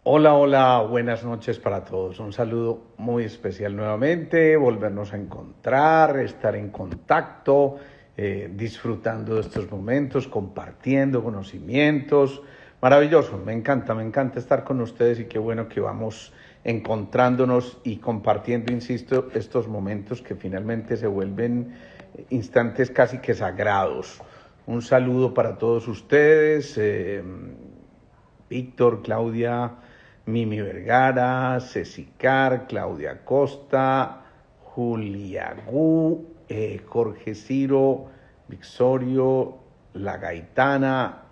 Hola, hola, buenas noches para todos. Un saludo muy especial nuevamente, volvernos a encontrar, estar en contacto, disfrutando de estos momentos, compartiendo conocimientos. Maravilloso, me encanta estar con ustedes y qué bueno que vamos encontrándonos y compartiendo, insisto, estos momentos que finalmente se vuelven instantes casi que sagrados. Un saludo para todos ustedes. Víctor, Claudia, Mimi Vergara, Cecicar, Claudia Costa, Julia Gu, Jorge Ciro, Vixorio, La Gaitana,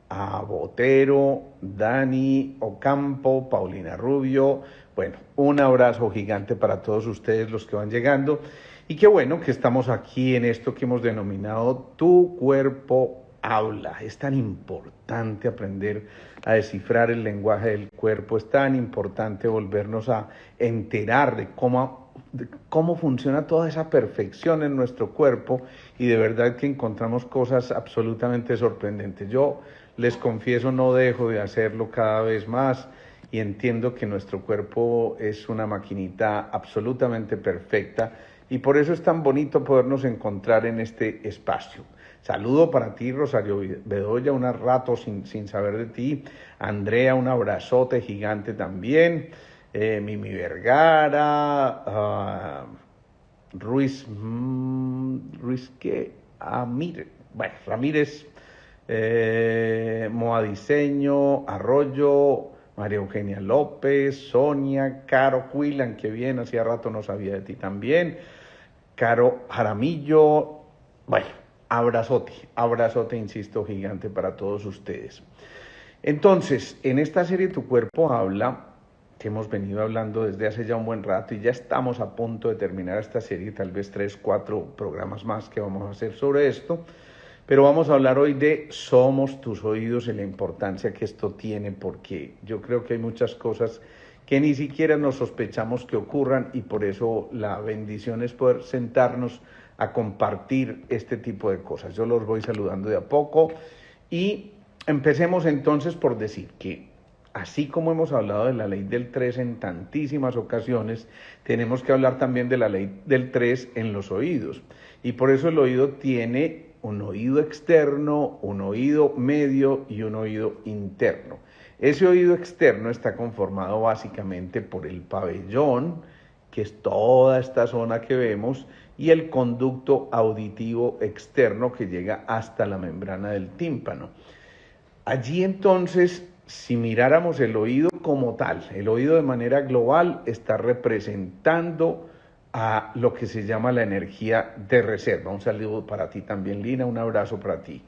a Botero, Dani Ocampo, Paulina Rubio. Bueno, un abrazo gigante para todos ustedes los que van llegando. Y qué bueno que estamos aquí en esto que hemos denominado Tu Cuerpo Habla. Es tan importante aprender a descifrar el lenguaje del cuerpo, es tan importante volvernos a enterar de cómo funciona toda esa perfección en nuestro cuerpo y de verdad que encontramos cosas absolutamente sorprendentes. Yo les confieso, no dejo de hacerlo cada vez más y entiendo que nuestro cuerpo es una maquinita absolutamente perfecta y por eso es tan bonito podernos encontrar en este espacio. Saludo para ti, Rosario Bedoya, un rato sin saber de ti. Andrea, un abrazote gigante también. Mimi Vergara, Ruiz que bueno, Ramírez, Moa Diseño, Arroyo, María Eugenia López, Sonia, Caro Cuilan, que bien, hacía rato no sabía de ti también. Caro Jaramillo, bueno, abrazote, insisto, gigante para todos ustedes. Entonces, en esta serie Tu Cuerpo Habla, que hemos venido hablando desde hace ya un buen rato y ya estamos a punto de terminar esta serie, tal vez 3, 4 programas más que vamos a hacer sobre esto, pero vamos a hablar hoy de Somos tus oídos y la importancia que esto tiene, porque yo creo que hay muchas cosas que ni siquiera nos sospechamos que ocurran y por eso la bendición es poder sentarnos a compartir este tipo de cosas. Yo los voy saludando de a poco y empecemos entonces por decir que así como hemos hablado de la ley del 3 en tantísimas ocasiones, tenemos que hablar también de la ley del 3 en los oídos. Y por eso el oído tiene un oído externo, un oído medio y un oído interno. Ese oído externo está conformado básicamente por el pabellón, que es toda esta zona que vemos, y el conducto auditivo externo que llega hasta la membrana del tímpano. Allí entonces, si miráramos el oído como tal, el oído de manera global está representando a lo que se llama la energía de reserva. Un saludo para ti también, Lina, un abrazo para ti.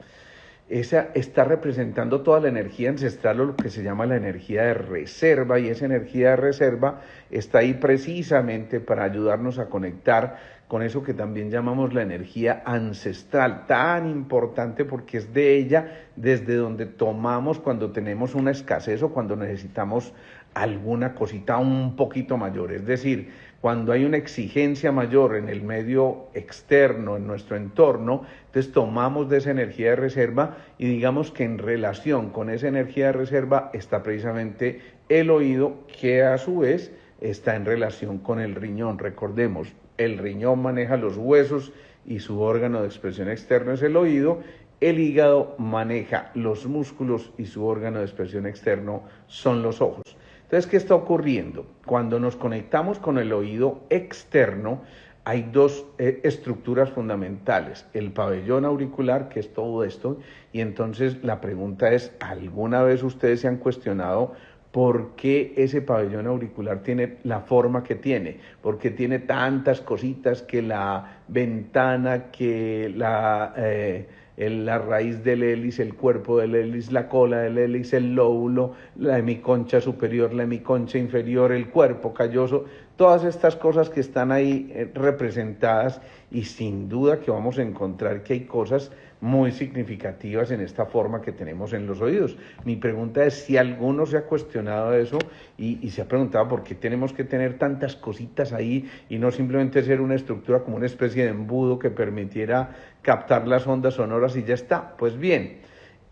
Esa está representando toda la energía ancestral o lo que se llama la energía de reserva, y esa energía de reserva está ahí precisamente para ayudarnos a conectar con eso que también llamamos la energía ancestral, tan importante porque es de ella desde donde tomamos cuando tenemos una escasez o cuando necesitamos alguna cosita un poquito mayor, es decir, cuando hay una exigencia mayor en el medio externo, en nuestro entorno, entonces tomamos de esa energía de reserva y digamos que en relación con esa energía de reserva está precisamente el oído, que a su vez está en relación con el riñón. Recordemos, el riñón maneja los huesos y su órgano de expresión externo es el oído. El hígado maneja los músculos y su órgano de expresión externo son los ojos. Entonces, ¿qué está ocurriendo? Cuando nos conectamos con el oído externo, hay dos estructuras fundamentales. El pabellón auricular, que es todo esto, y entonces la pregunta es, ¿alguna vez ustedes se han cuestionado por qué ese pabellón auricular tiene la forma que tiene? ¿Por qué tiene tantas cositas, que la ventana, que la raíz del hélice, el cuerpo del hélice, la cola del hélice, el lóbulo, la hemiconcha superior, la hemiconcha inferior, el cuerpo calloso? Todas estas cosas que están ahí representadas, y sin duda que vamos a encontrar que hay cosas muy significativas en esta forma que tenemos en los oídos. Mi pregunta es si alguno se ha cuestionado eso y se ha preguntado por qué tenemos que tener tantas cositas ahí y no simplemente ser una estructura como una especie de embudo que permitiera captar las ondas sonoras y ya está. Pues bien,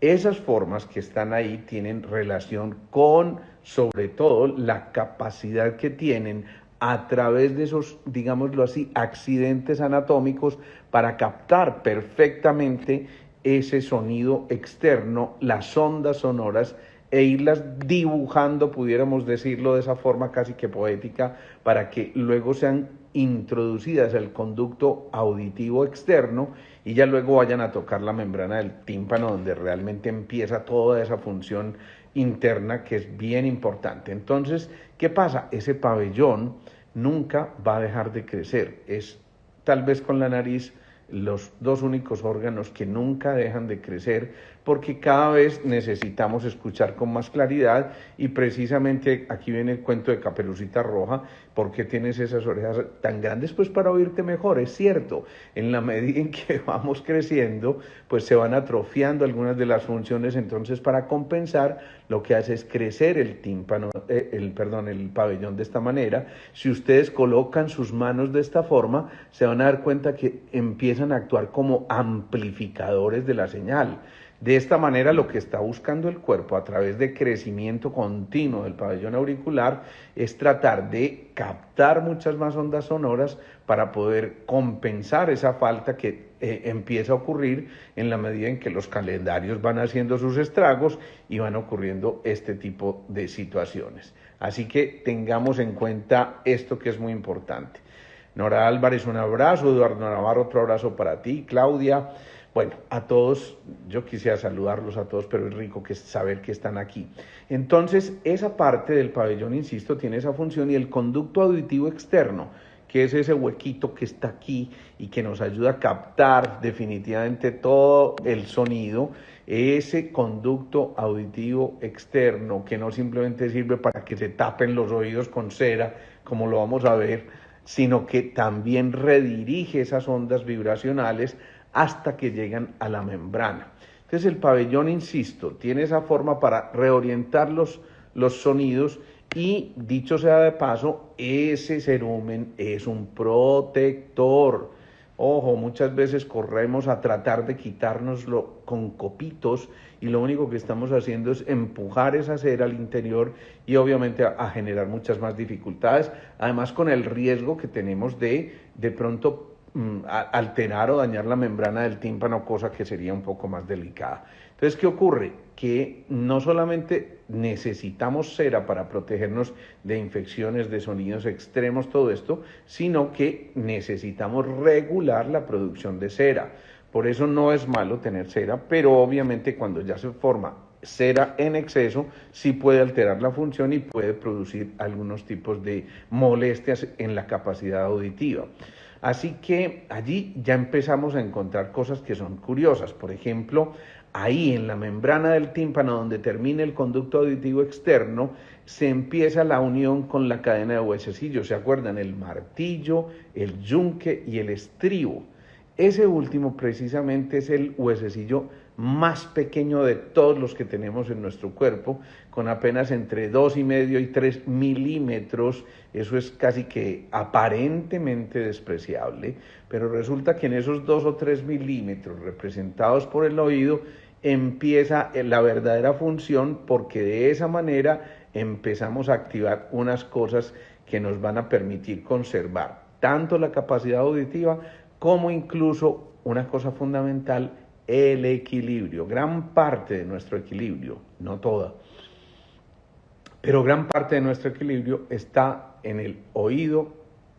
esas formas que están ahí tienen relación con sobre todo la capacidad que tienen a través de esos, digámoslo así, accidentes anatómicos para captar perfectamente ese sonido externo, las ondas sonoras, e irlas dibujando, pudiéramos decirlo de esa forma casi que poética, para que luego sean introducidas al conducto auditivo externo y ya luego vayan a tocar la membrana del tímpano, donde realmente empieza toda esa función interna que es bien importante. Entonces, ¿qué pasa? Ese pabellón nunca va a dejar de crecer. Es tal vez con la nariz los dos únicos órganos que nunca dejan de crecer, porque cada vez necesitamos escuchar con más claridad, y precisamente aquí viene el cuento de Caperucita Roja. ¿Por qué tienes esas orejas tan grandes? Pues para oírte mejor. Es cierto, en la medida en que vamos creciendo, pues se van atrofiando algunas de las funciones, entonces para compensar lo que hace es crecer el tímpano, el pabellón de esta manera. Si ustedes colocan sus manos de esta forma, se van a dar cuenta que empiezan a actuar como amplificadores de la señal. De esta manera, lo que está buscando el cuerpo a través de crecimiento continuo del pabellón auricular es tratar de captar muchas más ondas sonoras para poder compensar esa falta que empieza a ocurrir en la medida en que los calendarios van haciendo sus estragos y van ocurriendo este tipo de situaciones. Así que tengamos en cuenta esto, que es muy importante. Nora Álvarez, un abrazo. Eduardo Navarro, otro abrazo para ti. Claudia. Bueno, a todos, yo quisiera saludarlos a todos, pero es rico saber que están aquí. Entonces, esa parte del pabellón, insisto, tiene esa función, y el conducto auditivo externo, que es ese huequito que está aquí y que nos ayuda a captar definitivamente todo el sonido, ese conducto auditivo externo, que no simplemente sirve para que se tapen los oídos con cera, como lo vamos a ver, sino que también redirige esas ondas vibracionales hasta que llegan a la membrana. Entonces el pabellón, insisto, tiene esa forma para reorientar los sonidos, y dicho sea de paso, ese cerumen es un protector. Ojo, muchas veces corremos a tratar de quitárnoslo con copitos, y lo único que estamos haciendo es empujar esa cera al interior y obviamente a generar muchas más dificultades, además con el riesgo que tenemos de pronto alterar o dañar la membrana del tímpano, cosa que sería un poco más delicada. Entonces, ¿qué ocurre? Que no solamente necesitamos cera para protegernos de infecciones, de sonidos extremos, todo esto, sino que necesitamos regular la producción de cera. Por eso no es malo tener cera, pero obviamente cuando ya se forma cera en exceso, sí puede alterar la función y puede producir algunos tipos de molestias en la capacidad auditiva. Así que allí ya empezamos a encontrar cosas que son curiosas. Por ejemplo, ahí en la membrana del tímpano, donde termina el conducto auditivo externo, se empieza la unión con la cadena de huesecillos. ¿Se acuerdan? El martillo, el yunque y el estribo. Ese último precisamente es el huesecillo más pequeño de todos los que tenemos en nuestro cuerpo, con apenas entre 2,5 y 3 milímetros. Eso es casi que aparentemente despreciable, pero resulta que en esos 2 o 3 milímetros representados por el oído empieza la verdadera función, porque de esa manera empezamos a activar unas cosas que nos van a permitir conservar tanto la capacidad auditiva como incluso una cosa fundamental, el equilibrio. Gran parte de nuestro equilibrio, no toda, pero gran parte de nuestro equilibrio está en el oído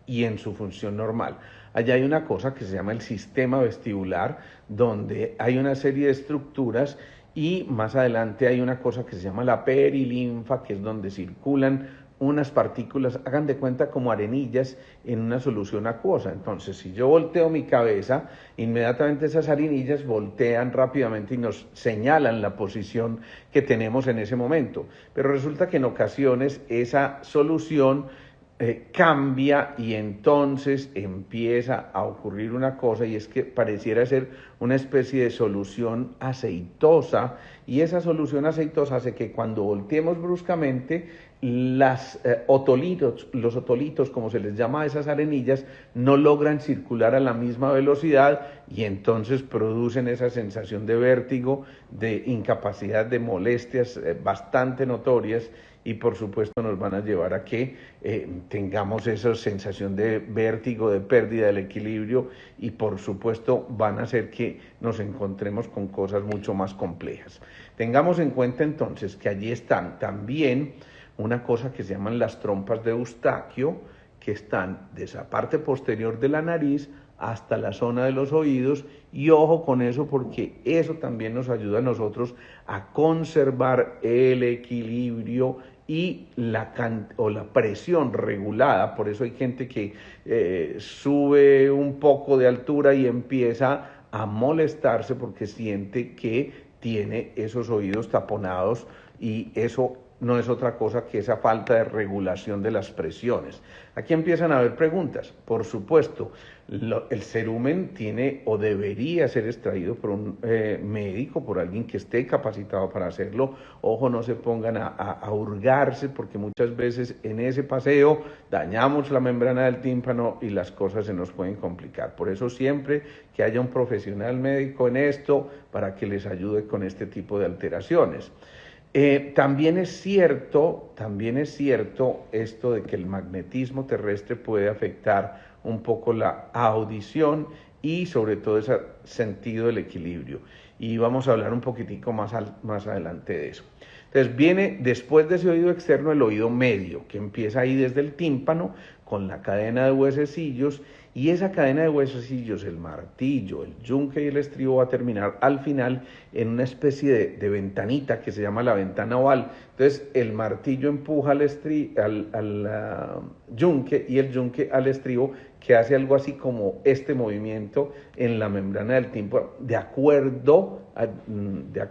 y en su función normal. Allá hay una cosa que se llama el sistema vestibular, donde hay una serie de estructuras, y más adelante hay una cosa que se llama la perilinfa, que es donde circulan unas partículas, hagan de cuenta como arenillas en una solución acuosa. Entonces, si yo volteo mi cabeza, inmediatamente esas arenillas voltean rápidamente y nos señalan la posición que tenemos en ese momento. Pero resulta que en ocasiones esa solución cambia, y entonces empieza a ocurrir una cosa, y es que pareciera ser una especie de solución aceitosa, y esa solución aceitosa hace que cuando volteemos bruscamente, los otolitos, como se les llama a esas arenillas, no logran circular a la misma velocidad, y entonces producen esa sensación de vértigo, de incapacidad, de molestias bastante notorias, y por supuesto nos van a llevar a que tengamos esa sensación de vértigo, de pérdida del equilibrio y por supuesto van a hacer que nos encontremos con cosas mucho más complejas. Tengamos en cuenta entonces que allí están también una cosa que se llaman las trompas de Eustaquio, que están de esa parte posterior de la nariz hasta la zona de los oídos, y ojo con eso porque eso también nos ayuda a nosotros a conservar el equilibrio y la presión regulada. Por eso hay gente que sube un poco de altura y empieza a molestarse porque siente que tiene esos oídos taponados, y eso no es otra cosa que esa falta de regulación de las presiones. Aquí empiezan a haber preguntas. Por supuesto, el cerumen tiene o debería ser extraído por un médico, por alguien que esté capacitado para hacerlo. Ojo, no se pongan a hurgarse, porque muchas veces en ese paseo dañamos la membrana del tímpano y las cosas se nos pueden complicar. Por eso siempre que haya un profesional médico en esto para que les ayude con este tipo de alteraciones. También es cierto esto de que el magnetismo terrestre puede afectar un poco la audición y sobre todo ese sentido del equilibrio. Y vamos a hablar un poquitico más adelante de eso. Entonces viene después de ese oído externo el oído medio, que empieza ahí desde el tímpano con la cadena de huesecillos, y esa cadena de huesecillos, el martillo, el yunque y el estribo, va a terminar al final en una especie de ventanita que se llama la ventana oval. Entonces el martillo empuja al yunque y el yunque al estribo, que hace algo así como este movimiento en la membrana del tímpano,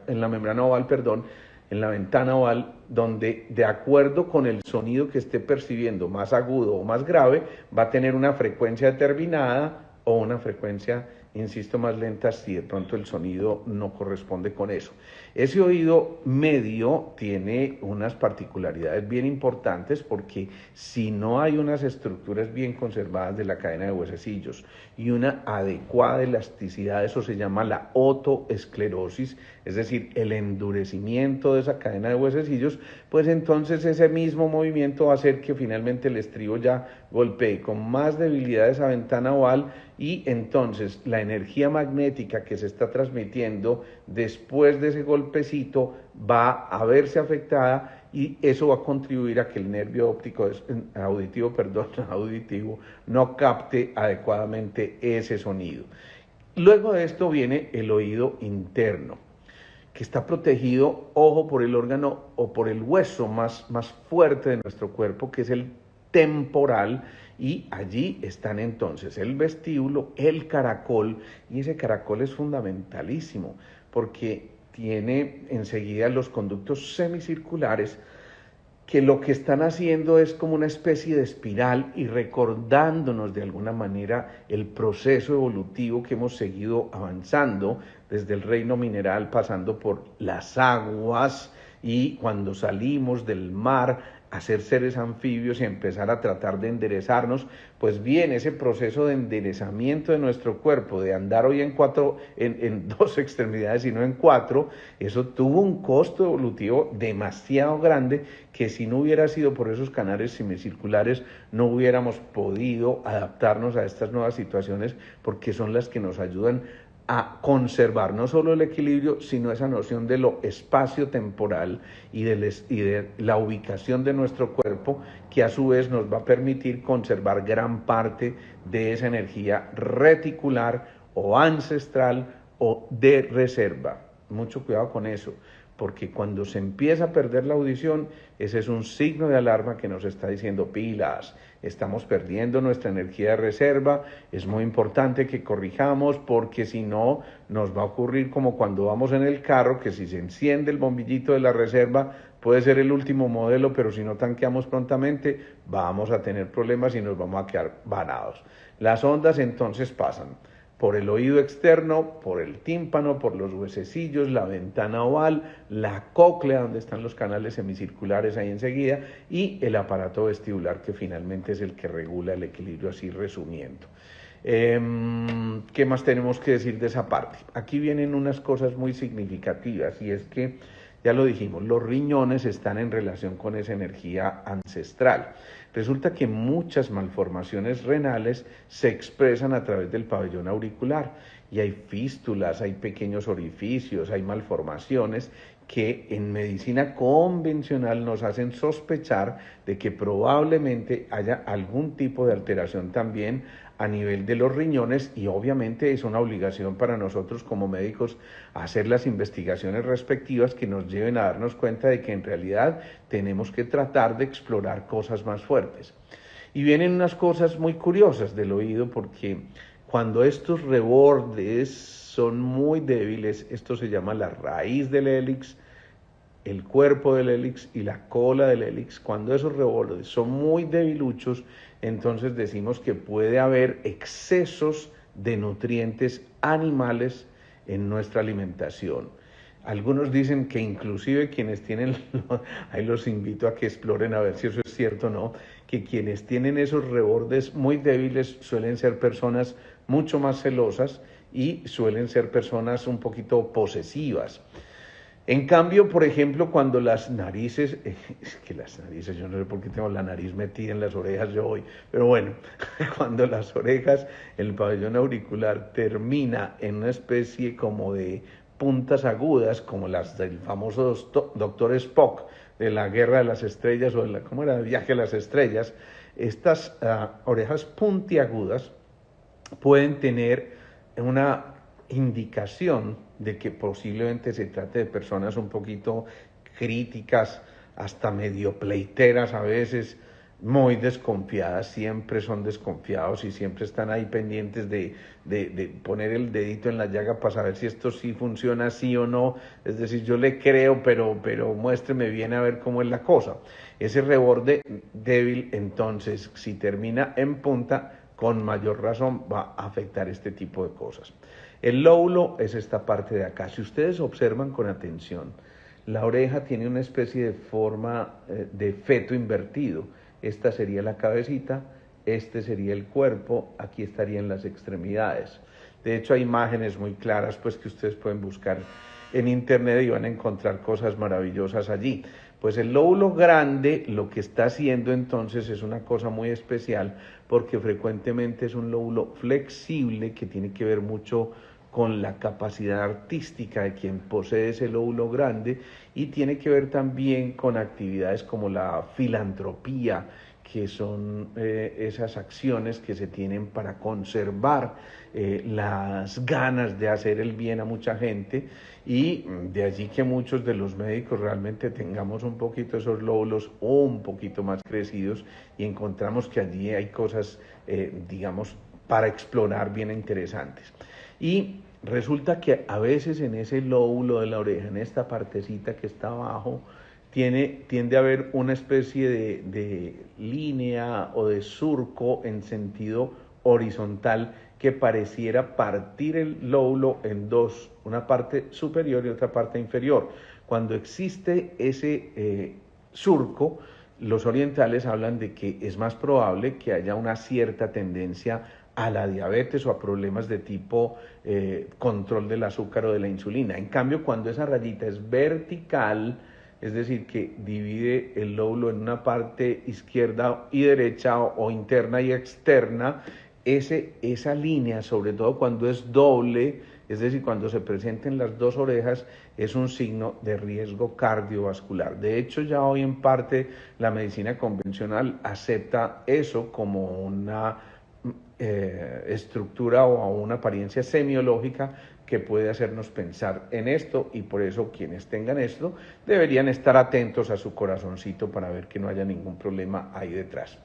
en la membrana oval, perdón, en la ventana oval, donde de acuerdo con el sonido que esté percibiendo, más agudo o más grave, va a tener una frecuencia determinada o una frecuencia, insisto, más lenta si de pronto el sonido no corresponde con eso. Ese oído medio tiene unas particularidades bien importantes, porque si no hay unas estructuras bien conservadas de la cadena de huesecillos y una adecuada elasticidad, eso se llama la otoesclerosis, es decir, el endurecimiento de esa cadena de huesecillos, pues entonces ese mismo movimiento va a hacer que finalmente el estribo ya golpee con más debilidad esa ventana oval, y entonces la energía magnética que se está transmitiendo después de ese golpecito va a verse afectada, y eso va a contribuir a que el nervio auditivo no capte adecuadamente ese sonido. Luego de esto viene el oído interno, que está protegido, ojo, por el órgano o por el hueso más fuerte de nuestro cuerpo, que es el temporal, y allí están entonces el vestíbulo, el caracol, y ese caracol es fundamentalísimo porque tiene enseguida los conductos semicirculares, que lo que están haciendo es como una especie de espiral y recordándonos de alguna manera el proceso evolutivo que hemos seguido avanzando desde el reino mineral, pasando por las aguas, y cuando salimos del mar a ser seres anfibios y empezar a tratar de enderezarnos, pues bien, ese proceso de enderezamiento de nuestro cuerpo, de andar hoy en dos extremidades y no en cuatro, eso tuvo un costo evolutivo demasiado grande, que si no hubiera sido por esos canales semicirculares no hubiéramos podido adaptarnos a estas nuevas situaciones, porque son las que nos ayudan a conservar no solo el equilibrio, sino esa noción de lo espacio-temporal y de la ubicación de nuestro cuerpo, que a su vez nos va a permitir conservar gran parte de esa energía reticular o ancestral o de reserva. Mucho cuidado con eso, porque cuando se empieza a perder la audición, ese es un signo de alarma que nos está diciendo: pilas, estamos perdiendo nuestra energía de reserva, es muy importante que corrijamos, porque si no nos va a ocurrir como cuando vamos en el carro, que si se enciende el bombillito de la reserva, puede ser el último modelo, pero si no tanqueamos prontamente, vamos a tener problemas y nos vamos a quedar varados. Las ondas entonces pasan por el oído externo, por el tímpano, por los huesecillos, la ventana oval, la cóclea, donde están los canales semicirculares ahí enseguida, y el aparato vestibular, que finalmente es el que regula el equilibrio, así resumiendo. ¿Qué más tenemos que decir de esa parte? Aquí vienen unas cosas muy significativas, y es que Ya lo dijimos, los riñones están en relación con esa energía ancestral. Resulta que muchas malformaciones renales se expresan a través del pabellón auricular y hay fístulas, hay pequeños orificios, hay malformaciones que en medicina convencional nos hacen sospechar de que probablemente haya algún tipo de alteración también a nivel de los riñones, y obviamente es una obligación para nosotros como médicos hacer las investigaciones respectivas que nos lleven a darnos cuenta de que en realidad tenemos que tratar de explorar cosas más fuertes. Y vienen unas cosas muy curiosas del oído, porque cuando estos rebordes son muy débiles, esto se llama la raíz del hélix, el cuerpo del hélix y la cola del hélix. Cuando esos rebordes son muy debiluchos, entonces decimos que puede haber excesos de nutrientes animales en nuestra alimentación. Algunos dicen que inclusive quienes tienen, ahí los invito a que exploren a ver si eso es cierto o no, que quienes tienen esos rebordes muy débiles suelen ser personas mucho más celosas y suelen ser personas un poquito posesivas. En cambio, por ejemplo, cuando las narices, es que las narices, yo no sé por qué tengo la nariz metida en las orejas yo hoy, pero bueno, cuando las orejas, el pabellón auricular termina en una especie como de puntas agudas, como las del famoso doctor Spock, de la Guerra de las Estrellas, o de la, ¿cómo era? El viaje a las estrellas, estas orejas puntiagudas pueden tener una indicación de que posiblemente se trate de personas un poquito críticas, hasta medio pleiteras a veces, muy desconfiadas, siempre son desconfiados y siempre están ahí pendientes de poner el dedito en la llaga para saber si esto sí funciona así o no. Es decir, yo le creo, pero muéstreme bien a ver cómo es la cosa. Ese reborde débil, entonces, si termina en punta, con mayor razón va a afectar este tipo de cosas. El lóbulo es esta parte de acá. Si ustedes observan con atención, la oreja tiene una especie de forma de feto invertido. Esta sería la cabecita, este sería el cuerpo, aquí estarían las extremidades. De hecho, hay imágenes muy claras pues, que ustedes pueden buscar en internet y van a encontrar cosas maravillosas allí. Pues el lóbulo grande lo que está haciendo entonces es una cosa muy especial, porque frecuentemente es un lóbulo flexible que tiene que ver mucho con la capacidad artística de quien posee ese lóbulo grande, y tiene que ver también con actividades como la filantropía, que son esas acciones que se tienen para conservar las ganas de hacer el bien a mucha gente, y de allí que muchos de los médicos realmente tengamos un poquito esos lóbulos un poquito más crecidos, y encontramos que allí hay cosas, digamos, para explorar bien interesantes. Y resulta que a veces en ese lóbulo de la oreja, en esta partecita que está abajo, tiende a haber una especie de línea o de surco en sentido horizontal que pareciera partir el lóbulo en dos, una parte superior y otra parte inferior. Cuando existe ese surco, los orientales hablan de que es más probable que haya una cierta tendencia a la diabetes o a problemas de tipo control del azúcar o de la insulina. En cambio, cuando esa rayita es vertical, es decir, que divide el lóbulo en una parte izquierda y derecha o interna y externa, esa línea, sobre todo cuando es doble, es decir, cuando se presenten las dos orejas, es un signo de riesgo cardiovascular. De hecho, ya hoy en parte la medicina convencional acepta eso como una estructura o una apariencia semiológica que puede hacernos pensar en esto, y por eso quienes tengan esto deberían estar atentos a su corazoncito para ver que no haya ningún problema ahí detrás.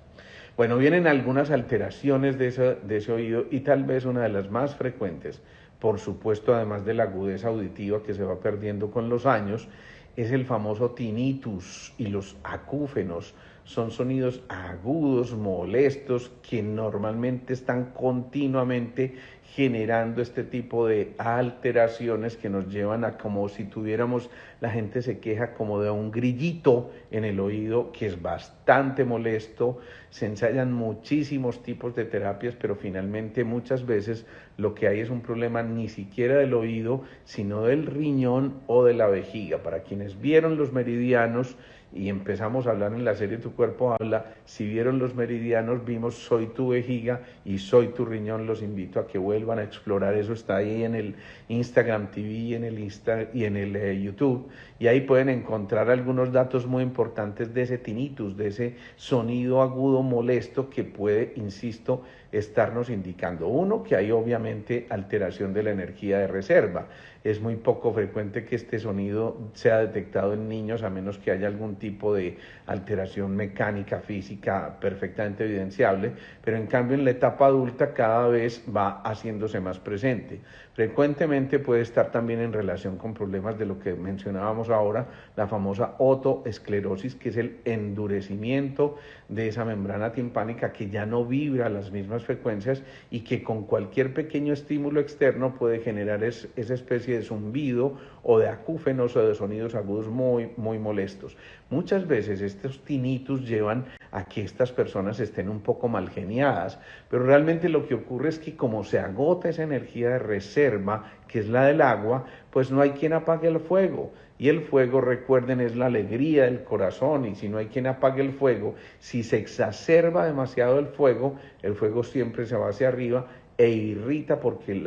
Bueno, vienen algunas alteraciones de ese oído, y tal vez una de las más frecuentes, por supuesto, además de la agudeza auditiva que se va perdiendo con los años, es el famoso tinnitus y los acúfenos. Son sonidos agudos, molestos, que normalmente están continuamente generando este tipo de alteraciones que nos llevan a como si tuviéramos, la gente se queja como de un grillito en el oído que es bastante molesto. Se ensayan muchísimos tipos de terapias, pero finalmente muchas veces lo que hay es un problema ni siquiera del oído, sino del riñón o de la vejiga. Para quienes vieron los meridianos, y empezamos a hablar en la serie Tu Cuerpo Habla, si vieron los meridianos, vimos Soy tu vejiga y Soy tu riñón. Los invito a que vuelvan a explorar, eso está ahí en el Instagram TV, en el YouTube, y ahí pueden encontrar algunos datos muy importantes de ese tinnitus, de ese sonido agudo molesto que puede, insisto, estarnos indicando. Uno, que hay obviamente alteración de la energía de reserva. Es muy poco frecuente que este sonido sea detectado en niños, a menos que haya algún tipo de alteración mecánica, física, perfectamente evidenciable, pero en cambio en la etapa adulta cada vez va haciéndose más presente. Frecuentemente puede estar también en relación con problemas de lo que mencionábamos ahora, la famosa otoesclerosis, que es el endurecimiento de esa membrana timpánica que ya no vibra a las mismas frecuencias y que con cualquier pequeño estímulo externo puede generar esa especie de zumbido o de acúfenos o de sonidos agudos muy, muy molestos. Muchas veces estos tinnitus llevan a que estas personas estén un poco mal geniadas, pero realmente lo que ocurre es que como se agota esa energía de reserva, que es la del agua, pues no hay quien apague el fuego. Y el fuego, recuerden, es la alegría del corazón, y si no hay quien apague el fuego, si se exacerba demasiado el fuego siempre se va hacia arriba e irrita porque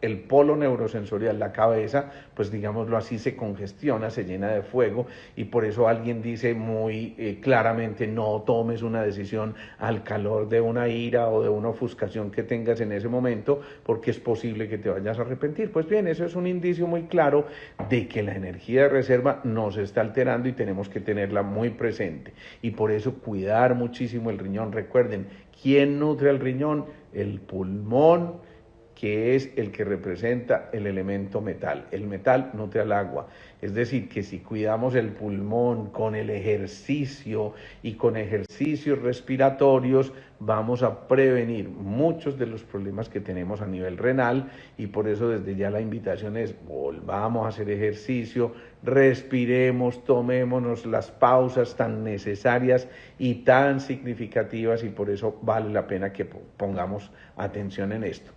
el polo neurosensorial, la cabeza, pues digámoslo así, se congestiona, se llena de fuego, y por eso alguien dice muy claramente: no tomes una decisión al calor de una ira o de una ofuscación que tengas en ese momento, porque es posible que te vayas a arrepentir. Pues bien, eso es un indicio muy claro de que la energía de reserva nos está alterando y tenemos que tenerla muy presente. Y por eso cuidar muchísimo el riñón. Recuerden, ¿quién nutre al riñón? El pulmón, que es el que representa el elemento metal. El metal nutre al agua. Es decir, que si cuidamos el pulmón con el ejercicio y con ejercicios respiratorios, vamos a prevenir muchos de los problemas que tenemos a nivel renal, y por eso desde ya la invitación es: volvamos a hacer ejercicio, respiremos, tomémonos las pausas tan necesarias y tan significativas, y por eso vale la pena que pongamos atención en esto.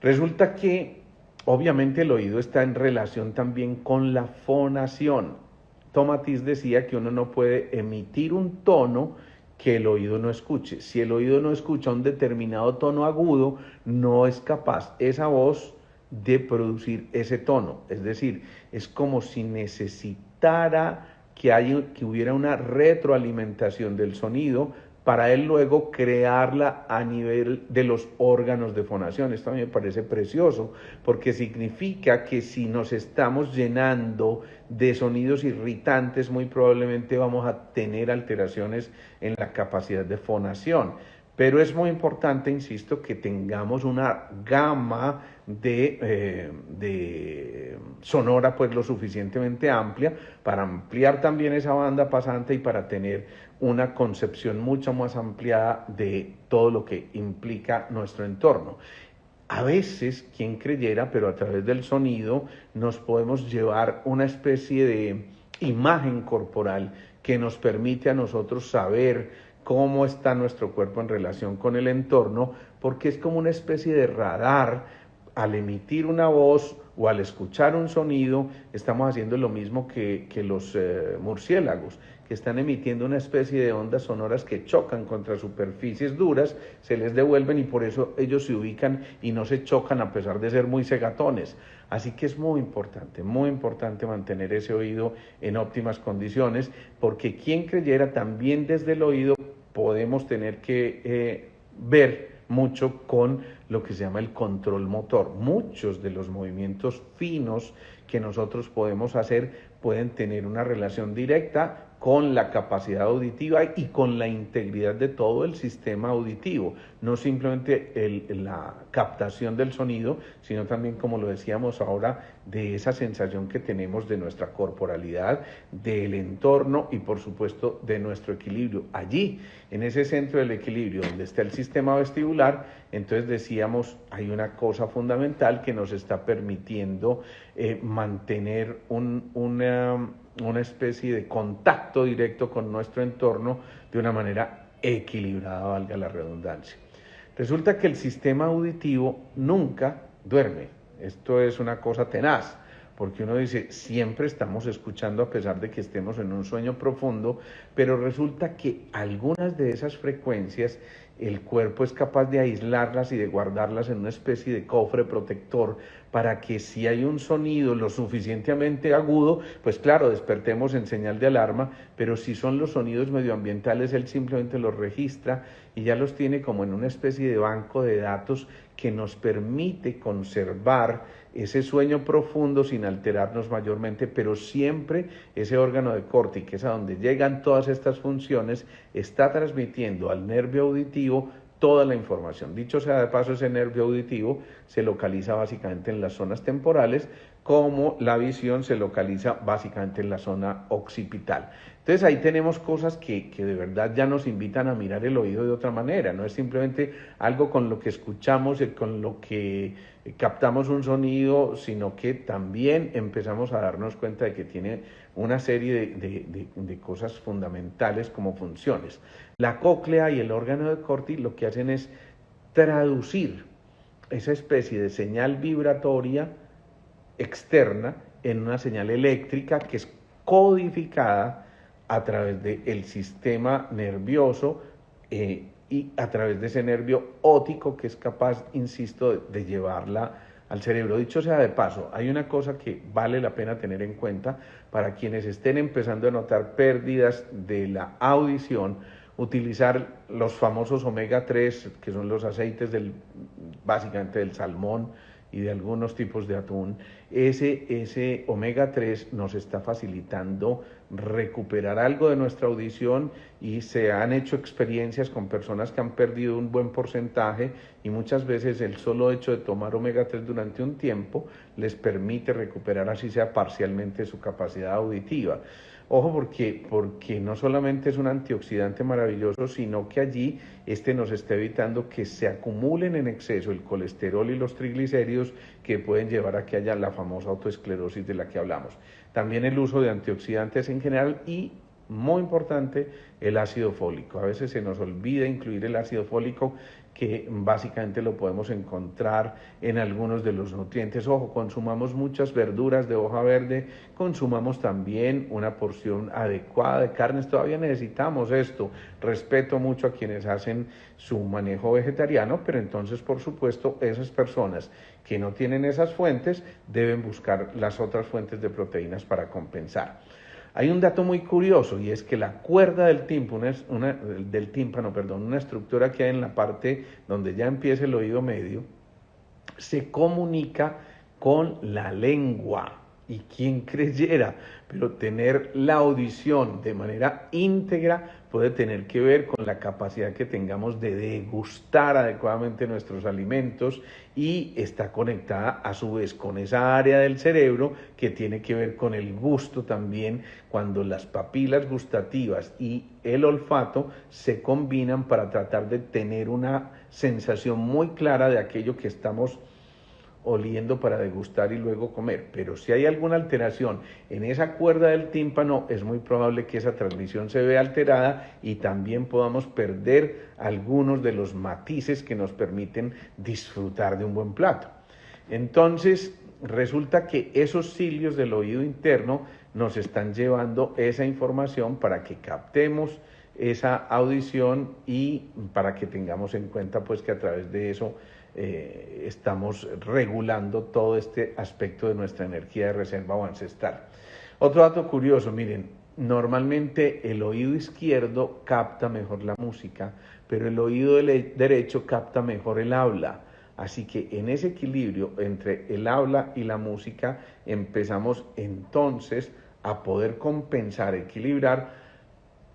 Resulta que obviamente el oído está en relación también con la fonación. Tomatis decía que uno no puede emitir un tono que el oído no escuche. Si el oído no escucha un determinado tono agudo, no es capaz esa voz de producir ese tono. Es decir, es como si necesitara que hubiera una retroalimentación del sonido para él luego crearla a nivel de los órganos de fonación. Esto a mí me parece precioso, porque significa que si nos estamos llenando de sonidos irritantes, muy probablemente vamos a tener alteraciones en la capacidad de fonación. Pero es muy importante, insisto, que tengamos una gama de sonora pues lo suficientemente amplia para ampliar también esa banda pasante y para tener una concepción mucho más ampliada de todo lo que implica nuestro entorno. A veces, quien creyera, pero a través del sonido nos podemos llevar una especie de imagen corporal que nos permite a nosotros saber cómo está nuestro cuerpo en relación con el entorno, porque es como una especie de radar. Al emitir una voz o al escuchar un sonido, estamos haciendo lo mismo que los murciélagos, que están emitiendo una especie de ondas sonoras que chocan contra superficies duras, se les devuelven, y por eso ellos se ubican y no se chocan a pesar de ser muy cegatones. Así que es muy importante mantener ese oído en óptimas condiciones, porque quien creyera, también desde el oído podemos tener que ver mucho con lo que se llama el control motor. Muchos de los movimientos finos que nosotros podemos hacer pueden tener una relación directa con la capacidad auditiva y con la integridad de todo el sistema auditivo, no simplemente la captación del sonido, sino también, como lo decíamos ahora, de esa sensación que tenemos de nuestra corporalidad, del entorno y por supuesto de nuestro equilibrio. Allí, en ese centro del equilibrio donde está el sistema vestibular, entonces decíamos, hay una cosa fundamental que nos está permitiendo mantener una especie de contacto directo con nuestro entorno de una manera equilibrada, valga la redundancia. Resulta que el sistema auditivo nunca duerme. Esto es una cosa tenaz, porque uno dice, siempre estamos escuchando a pesar de que estemos en un sueño profundo, pero resulta que algunas de esas frecuencias el cuerpo es capaz de aislarlas y de guardarlas en una especie de cofre protector para que si hay un sonido lo suficientemente agudo, pues claro, despertemos en señal de alarma, pero si son los sonidos medioambientales, él simplemente los registra y ya los tiene como en una especie de banco de datos que nos permite conservar ese sueño profundo sin alterarnos mayormente, pero siempre ese órgano de Corti, que es a donde llegan todas estas funciones, está transmitiendo al nervio auditivo toda la información. Dicho sea de paso, ese nervio auditivo se localiza básicamente en las zonas temporales, como la visión se localiza básicamente en la zona occipital. Entonces ahí tenemos cosas que de verdad ya nos invitan a mirar el oído de otra manera, no es simplemente algo con lo que escuchamos y con lo que captamos un sonido, sino que también empezamos a darnos cuenta de que tiene una serie de cosas fundamentales como funciones. La cóclea y el órgano de Corti lo que hacen es traducir esa especie de señal vibratoria externa en una señal eléctrica que es codificada a través del sistema nervioso y a través de ese nervio óptico que es capaz, insisto, de llevarla al cerebro. Dicho sea de paso, hay una cosa que vale la pena tener en cuenta para quienes estén empezando a notar pérdidas de la audición: utilizar los famosos omega 3, que son los aceites básicamente del salmón y de algunos tipos de atún. Ese omega 3 nos está facilitando recuperar algo de nuestra audición y se han hecho experiencias con personas que han perdido un buen porcentaje y muchas veces el solo hecho de tomar omega 3 durante un tiempo les permite recuperar así sea parcialmente su capacidad auditiva. Ojo, porque no solamente es un antioxidante maravilloso, sino que allí nos está evitando que se acumulen en exceso el colesterol y los triglicéridos que pueden llevar a que haya la famosa autoesclerosis de la que hablamos. También el uso de antioxidantes en general y, muy importante, el ácido fólico. A veces se nos olvida incluir el ácido fólico, que básicamente lo podemos encontrar en algunos de los nutrientes. Ojo, consumamos muchas verduras de hoja verde, consumamos también una porción adecuada de carnes, todavía necesitamos esto. Respeto mucho a quienes hacen su manejo vegetariano, pero entonces, por supuesto, esas personas que no tienen esas fuentes deben buscar las otras fuentes de proteínas para compensar. Hay un dato muy curioso y es que la cuerda del tímpano, una estructura que hay en la parte donde ya empieza el oído medio, se comunica con la lengua. Y quién creyera, pero tener la audición de manera íntegra puede tener que ver con la capacidad que tengamos de degustar adecuadamente nuestros alimentos y está conectada a su vez con esa área del cerebro que tiene que ver con el gusto también, cuando las papilas gustativas y el olfato se combinan para tratar de tener una sensación muy clara de aquello que estamos oliendo para degustar y luego comer. Pero si hay alguna alteración en esa cuerda del tímpano, es muy probable que esa transmisión se vea alterada y también podamos perder algunos de los matices que nos permiten disfrutar de un buen plato. Entonces, resulta que esos cilios del oído interno nos están llevando esa información para que captemos esa audición y para que tengamos en cuenta pues que a través de eso estamos regulando todo este aspecto de nuestra energía de reserva o ancestral. Otro dato curioso, miren, normalmente el oído izquierdo capta mejor la música, pero el oído derecho capta mejor el habla. Así que en ese equilibrio entre el habla y la música empezamos entonces a poder compensar, equilibrar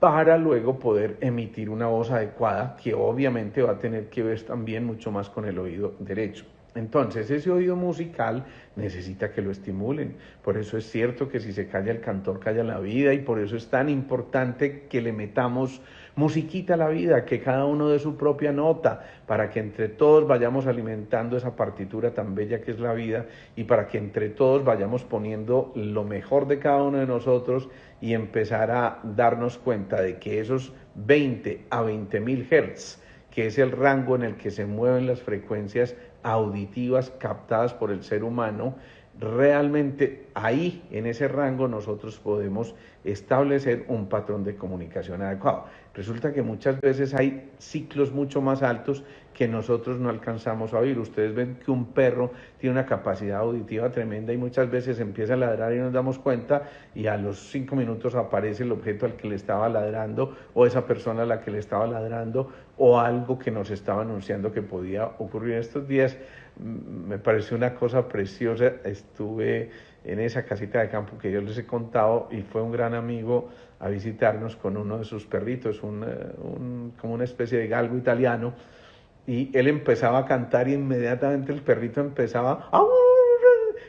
para luego poder emitir una voz adecuada que obviamente va a tener que ver también mucho más con el oído derecho. Entonces, ese oído musical necesita que lo estimulen. Por eso es cierto que si se calla el cantor, calla la vida, y por eso es tan importante que le metamos musiquita a la vida, que cada uno dé su propia nota, para que entre todos vayamos alimentando esa partitura tan bella que es la vida, y para que entre todos vayamos poniendo lo mejor de cada uno de nosotros y empezar a darnos cuenta de que esos 20 a 20.000 Hz, que es el rango en el que se mueven las frecuencias auditivas captadas por el ser humano, realmente ahí, en ese rango, nosotros podemos establecer un patrón de comunicación adecuado. Resulta que muchas veces hay ciclos mucho más altos que nosotros no alcanzamos a oír. Ustedes ven que un perro tiene una capacidad auditiva tremenda y muchas veces empieza a ladrar y nos damos cuenta, y a los 5 minutos aparece el objeto al que le estaba ladrando, o esa persona a la que le estaba ladrando, o algo que nos estaba anunciando que podía ocurrir. Estos días me pareció una cosa preciosa. Estuve en esa casita de campo que yo les he contado, y fue un gran amigo a visitarnos con uno de sus perritos, como una especie de galgo italiano, y él empezaba a cantar y inmediatamente el perrito empezaba a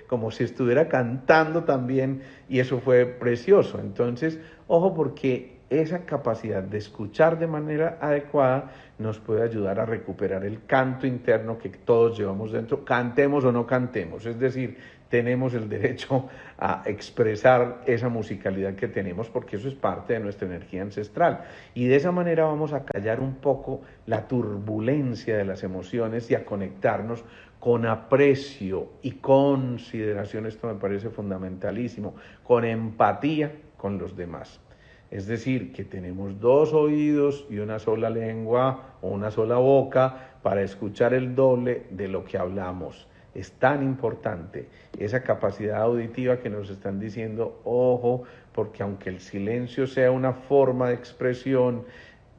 como si estuviera cantando también, y eso fue precioso. Entonces, ojo, porque esa capacidad de escuchar de manera adecuada nos puede ayudar a recuperar el canto interno que todos llevamos dentro, cantemos o no cantemos. Es decir, tenemos el derecho a expresar esa musicalidad que tenemos, porque eso es parte de nuestra energía ancestral. Y de esa manera vamos a callar un poco la turbulencia de las emociones y a conectarnos con aprecio y consideración. Esto me parece fundamentalísimo, con empatía con los demás. Es decir, que tenemos 2 oídos y una sola lengua o una sola boca para escuchar el doble de lo que hablamos. Es tan importante esa capacidad auditiva que nos están diciendo, ojo, porque aunque el silencio sea una forma de expresión,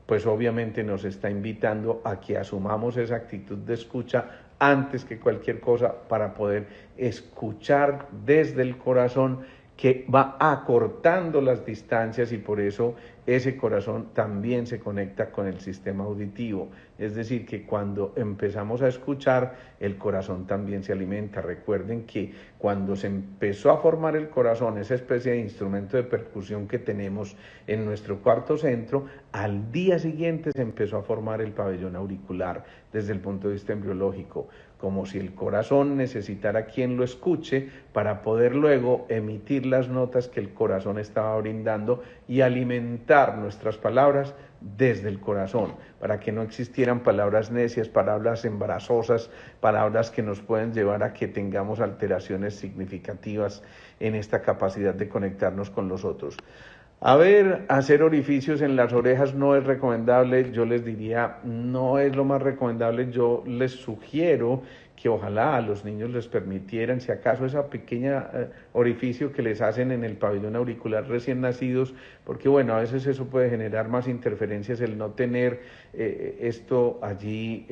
pues obviamente nos está invitando a que asumamos esa actitud de escucha antes que cualquier cosa, para poder escuchar desde el corazón, que va acortando las distancias, y por eso ese corazón también se conecta con el sistema auditivo. Es decir, que cuando empezamos a escuchar, el corazón también se alimenta. Recuerden que cuando se empezó a formar el corazón, esa especie de instrumento de percusión que tenemos en nuestro cuarto centro, al día siguiente se empezó a formar el pabellón auricular desde el punto de vista embriológico, como si el corazón necesitara quien lo escuche para poder luego emitir las notas que el corazón estaba brindando y alimentar nuestras palabras desde el corazón, para que no existieran palabras necias, palabras embarazosas, palabras que nos pueden llevar a que tengamos alteraciones significativas en esta capacidad de conectarnos con los otros. A ver, hacer orificios en las orejas no es recomendable. Yo les diría, no es lo más recomendable. Yo les sugiero que ojalá a los niños les permitieran, si acaso, esa pequeña orificio que les hacen en el pabellón auricular recién nacidos, porque bueno, a veces eso puede generar más interferencias, el no tener esto allí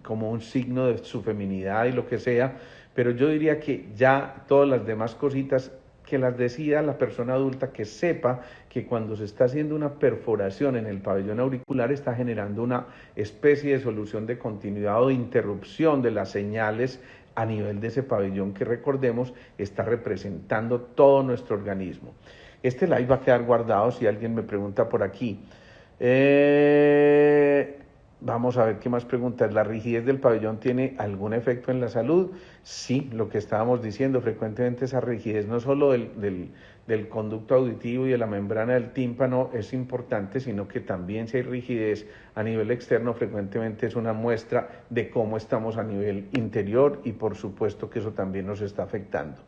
como un signo de su feminidad y lo que sea, pero yo diría que ya todas las demás cositas que las decida la persona adulta, que sepa que cuando se está haciendo una perforación en el pabellón auricular está generando una especie de solución de continuidad o de interrupción de las señales a nivel de ese pabellón que, recordemos, está representando todo nuestro organismo. Este live va a quedar guardado si alguien me pregunta por aquí. Vamos a ver qué más preguntas. ¿La rigidez del pabellón tiene algún efecto en la salud? Sí, lo que estábamos diciendo, frecuentemente esa rigidez no solo del conducto auditivo y de la membrana del tímpano es importante, sino que también si hay rigidez a nivel externo, frecuentemente es una muestra de cómo estamos a nivel interior, y por supuesto que eso también nos está afectando.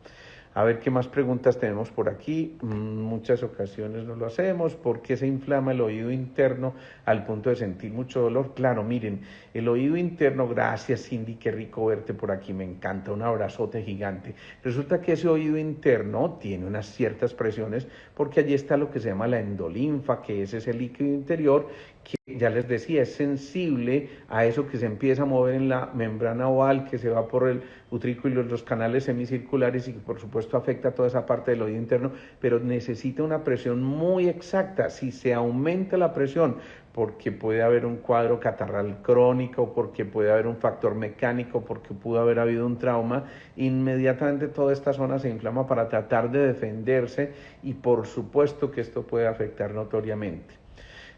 A ver qué más preguntas tenemos por aquí. Muchas ocasiones no lo hacemos. ¿Por qué se inflama el oído interno al punto de sentir mucho dolor? Claro, miren, el oído interno, gracias Cindy, qué rico verte por aquí, me encanta, un abrazote gigante. Resulta que ese oído interno tiene unas ciertas presiones porque allí está lo que se llama la endolinfa, que es ese líquido interior que ya les decía, es sensible a eso que se empieza a mover en la membrana oval, que se va por el utrículo y los canales semicirculares y que por supuesto afecta a toda esa parte del oído interno, pero necesita una presión muy exacta. Si se aumenta la presión, porque puede haber un cuadro catarral crónico, porque puede haber un factor mecánico, porque pudo haber habido un trauma, inmediatamente toda esta zona se inflama para tratar de defenderse y por supuesto que esto puede afectar notoriamente.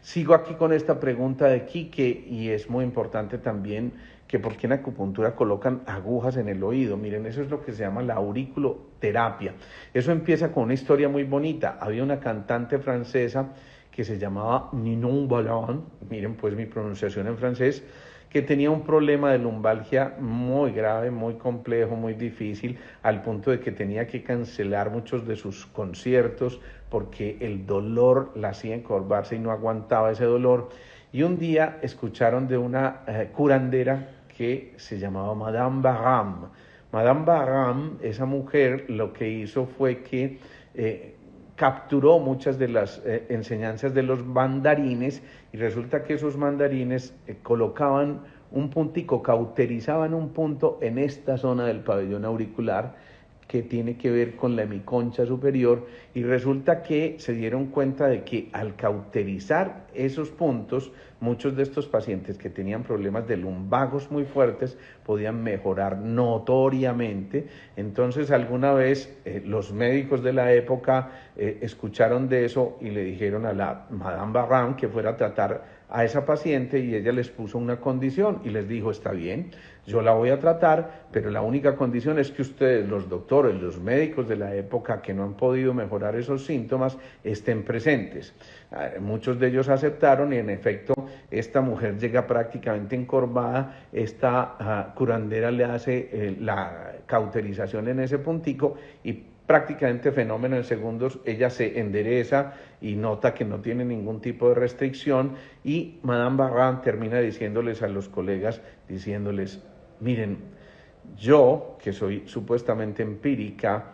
Sigo aquí con esta pregunta de Quique y es muy importante también que por qué en acupuntura colocan agujas en el oído. Miren, eso es lo que se llama la auriculoterapia. Eso empieza con una historia muy bonita. Había una cantante francesa que se llamaba Ninon Ballon, miren pues mi pronunciación en francés, que tenía un problema de lumbalgia muy grave, muy complejo, muy difícil, al punto de que tenía que cancelar muchos de sus conciertos porque el dolor la hacía encorvarse y no aguantaba ese dolor. Y un día escucharon de una curandera que se llamaba Madame Bahram. Madame Bahram, esa mujer, lo que hizo fue que capturó muchas de las enseñanzas de los mandarines y resulta que esos mandarines colocaban un puntico, cauterizaban un punto en esta zona del pabellón auricular que tiene que ver con la hemiconcha superior y resulta que se dieron cuenta de que al cauterizar esos puntos, muchos de estos pacientes que tenían problemas de lumbagos muy fuertes podían mejorar notoriamente. Entonces alguna vez los médicos de la época escucharon de eso y le dijeron a la Madame Barran que fuera a tratar a esa paciente y ella les puso una condición y les dijo, está bien, yo la voy a tratar, pero la única condición es que ustedes, los doctores, los médicos de la época que no han podido mejorar esos síntomas, estén presentes. Muchos de ellos aceptaron y en efecto esta mujer llega prácticamente encorvada, esta curandera le hace la cauterización en ese puntico y prácticamente fenómeno en segundos, ella se endereza y nota que no tiene ningún tipo de restricción y Madame Barran termina diciéndoles a los colegas, diciéndoles, miren, yo que soy supuestamente empírica,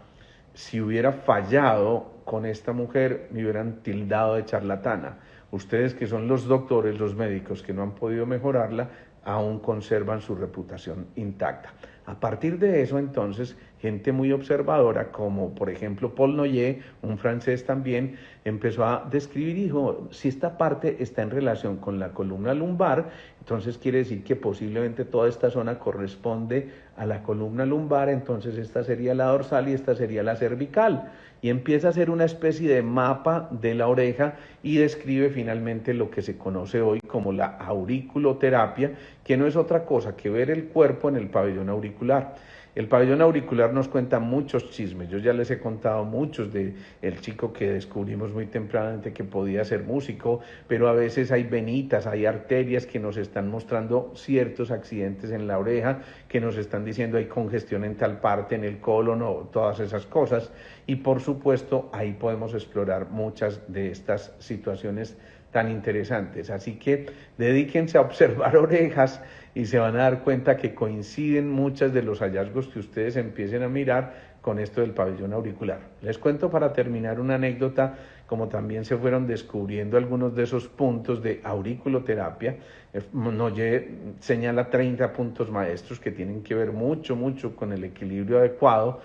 si hubiera fallado con esta mujer me hubieran tildado de charlatana. Ustedes que son los doctores, los médicos que no han podido mejorarla, aún conservan su reputación intacta. A partir de eso, entonces, gente muy observadora, como por ejemplo Paul Noyer, un francés también, empezó a describir y dijo, si esta parte está en relación con la columna lumbar, entonces quiere decir que posiblemente toda esta zona corresponde a la columna lumbar, entonces esta sería la dorsal y esta sería la cervical. Y empieza a hacer una especie de mapa de la oreja y describe finalmente lo que se conoce hoy como la auriculoterapia, que no es otra cosa que ver el cuerpo en el pabellón auricular. El pabellón auricular nos cuenta muchos chismes. Yo ya les he contado muchos de el chico que descubrimos muy tempranamente que podía ser músico, pero a veces hay venitas, hay arterias que nos están mostrando ciertos accidentes en la oreja, que nos están diciendo hay congestión en tal parte, en el colon o todas esas cosas. Y por supuesto ahí podemos explorar muchas de estas situaciones tan interesantes. Así que dedíquense a observar orejas y se van a dar cuenta que coinciden muchos de los hallazgos que ustedes empiecen a mirar con esto del pabellón auricular. Les cuento para terminar una anécdota, como también se fueron descubriendo algunos de esos puntos de auriculoterapia. Noyer señala 30 puntos maestros que tienen que ver mucho con el equilibrio adecuado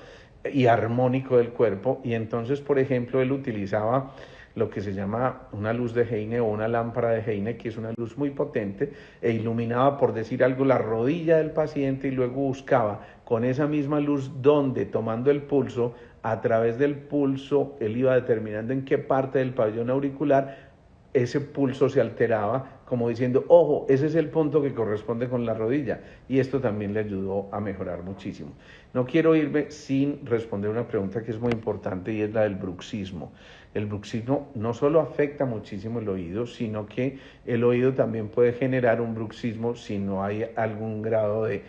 y armónico del cuerpo, y entonces, por ejemplo, él utilizaba lo que se llama una luz de Heine o una lámpara de Heine, que es una luz muy potente, e iluminaba, por decir algo, la rodilla del paciente y luego buscaba con esa misma luz donde, tomando el pulso, a través del pulso, él iba determinando en qué parte del pabellón auricular ese pulso se alteraba, como diciendo, ojo, ese es el punto que corresponde con la rodilla, y esto también le ayudó a mejorar muchísimo. No quiero irme sin responder una pregunta que es muy importante y es la del bruxismo. El bruxismo no solo afecta muchísimo el oído, sino que el oído también puede generar un bruxismo si no hay algún grado de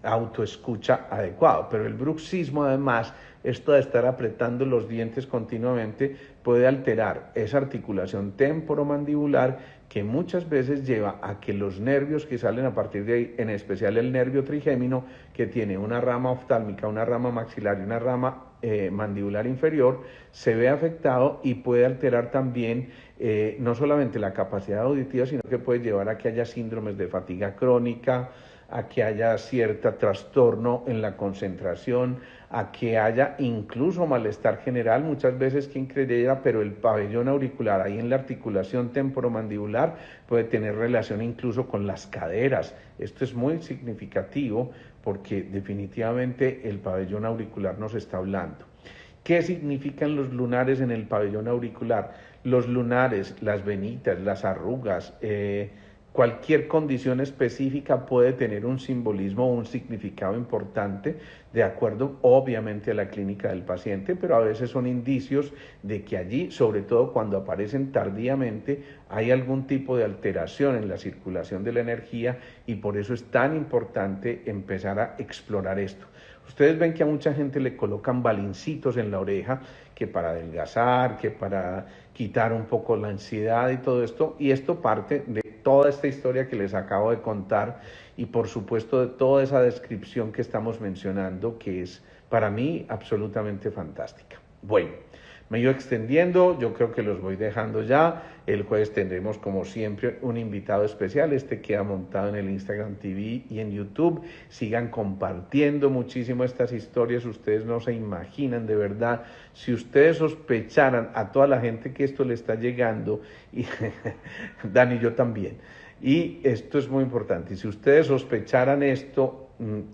autoescucha adecuado. Pero el bruxismo, además, esto de estar apretando los dientes continuamente, puede alterar esa articulación temporomandibular que muchas veces lleva a que los nervios que salen a partir de ahí, en especial el nervio trigémino, que tiene una rama oftálmica, una rama maxilar y una rama mandibular inferior se ve afectado y puede alterar también no solamente la capacidad auditiva, sino que puede llevar a que haya síndromes de fatiga crónica, a que haya cierto trastorno en la concentración, a que haya incluso malestar general. Muchas veces, quien creyera, pero el pabellón auricular ahí en la articulación temporomandibular puede tener relación incluso con las caderas. Esto es muy significativo porque definitivamente el pabellón auricular nos está hablando. ¿Qué significan los lunares en el pabellón auricular? Los lunares, las venitas, las arrugas, cualquier condición específica puede tener un simbolismo o un significado importante, de acuerdo obviamente a la clínica del paciente, pero a veces son indicios de que allí, sobre todo cuando aparecen tardíamente, hay algún tipo de alteración en la circulación de la energía, y por eso es tan importante empezar a explorar esto. Ustedes ven que a mucha gente le colocan balincitos en la oreja, que para adelgazar, que para quitar un poco la ansiedad y todo esto, y esto parte de toda esta historia que les acabo de contar y por supuesto de toda esa descripción que estamos mencionando, que es para mí absolutamente fantástica. Bueno, me he ido extendiendo, yo creo que los voy dejando ya. El jueves tendremos, como siempre, un invitado especial. Este queda montado en el Instagram TV y en YouTube. Sigan compartiendo muchísimo estas historias. Ustedes no se imaginan, de verdad, si ustedes sospecharan a toda la gente que esto le está llegando, y Dani, yo también. Y esto es muy importante. Y si ustedes sospecharan esto,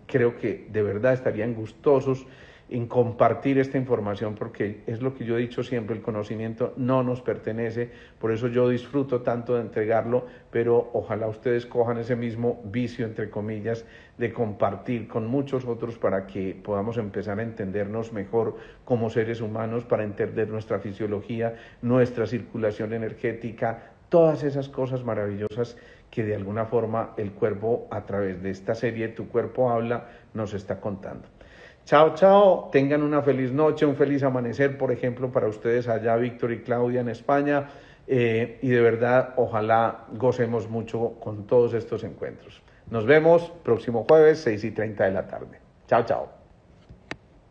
creo que de verdad estarían gustosos en compartir esta información, porque es lo que yo he dicho siempre, el conocimiento no nos pertenece, por eso yo disfruto tanto de entregarlo, pero ojalá ustedes cojan ese mismo vicio, entre comillas, de compartir con muchos otros para que podamos empezar a entendernos mejor como seres humanos, para entender nuestra fisiología, nuestra circulación energética, todas esas cosas maravillosas que de alguna forma el cuerpo, a través de esta serie Tu Cuerpo Habla, nos está contando. Chao, chao, tengan una feliz noche, un feliz amanecer, por ejemplo, para ustedes allá, Víctor y Claudia en España, y de verdad, ojalá gocemos mucho con todos estos encuentros. Nos vemos próximo jueves, 6:30 de la tarde. Chao, chao.